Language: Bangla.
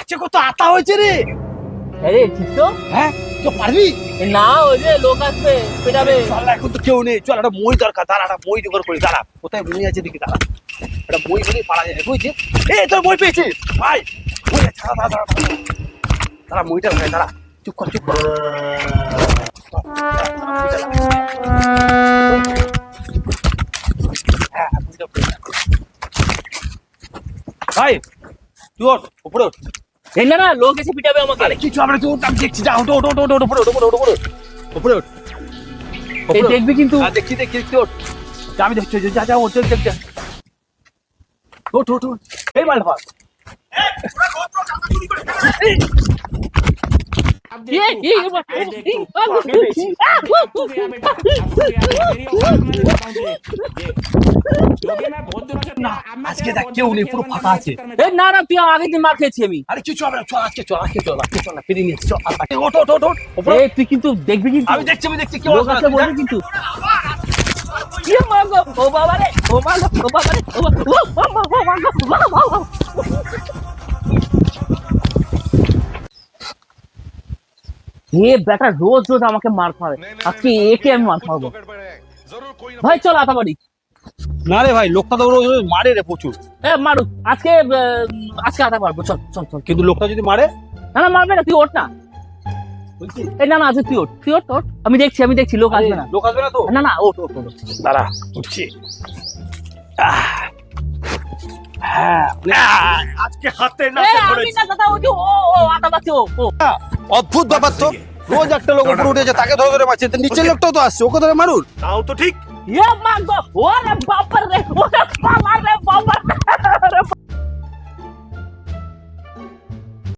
গাছে কত আতা হয়েছে রে। আরে ঠিক তো। হ্যাঁ তো পারবি না ওই যে লোক আসবে পেটাবে। চল এখন তো কেউ নেই, চল একটা মই দরকার, দাঁড়া একটা মই জোগাড় করি, দাঁড়া কোথায় মই আছে দেখি, দাঁড়া একটা মই হলে পারা যায় বুঝছি। এই তোর মই পেয়েছিস ভাই, মই আছে, দাঁড়া দাঁড়া দাঁড়া দাঁড়া মইটা ভাই, দাঁড়া চুপ কর চুপ কর। হ্যাঁ, মইটা পেয়ে যা। ভাই তুই ওঠ উপরে ওঠ। এই না না লোক এসে পিটাবে আমাকে। আরে কিছু আমরা তো আমি দেখছি, যা ওঠ ওঠ ওঠ ওঠ উপরে ওঠ উপরে ওঠ উপরে ওঠ উপরে ওঠ। এই দেখবি কিন্তু। দেখছি দেখছি দেখছি ওঠ, যা আমি দেখছি, যা যা ওঠ দেখ দেখ ওঠ ওঠ ওঠ। এই মাল ভাগ না, আজকে দেখ কেউ নেই, পুরো ফাঁকা আছে। না না তুই আগের দিন মার খেয়েছি আমি। আরে কিছু হবে না, চল আজকে চল আজকে চল আজকে চল না, ফিরে নিয়ে চল ওঠ ওঠ ওঠ ওঠ উপরে। এই তুই কিন্তু দেখবি কিন্তু। আমি দেখছি কেউ লোক আসলে বলবি কিন্তু। ইয়ে মাগো ও বাবা রে ও মাগো ও বাবা রে ও মাগো। এ বেটা রোজ রোজ আমাকে মার খাবে, আজকে একে আমি মার খাবো। ভাই চল আতাবাড়ি। না রে ভাই, লোকটা তো রোজ রোজ মারে রে প্রচুর। এ মারুক আজকে আজকে আতা পারবো, চল চল চল। কিন্তু লোকটা যদি মারে, না না মারবে না, তুই ওঠ না। এই না না আজকে তুই ওঠ তুই ওঠ ওঠ, আমি দেখছি লোক আসবে না। লোক আসবে না তো। না না ওঠ ওঠ ওঠ। দাঁড়া উঠছি। হ্যাঁ আজকে হাতে এ আমি না দাদা ওই যে ও আতা পাচ্ছে ও। অদ্ভুত ব্যাপার তো, রোজ একটা লোক উপরে উঠেছে, তাকে ধরে ধরে মারছে, নিচের লোকটাও তো আসছে, ওকে ধরে মারুন। তাও তো ঠিক। ইয়ে মাগো ওরে বাবা রে ওরে বাবা রে বাবা রে।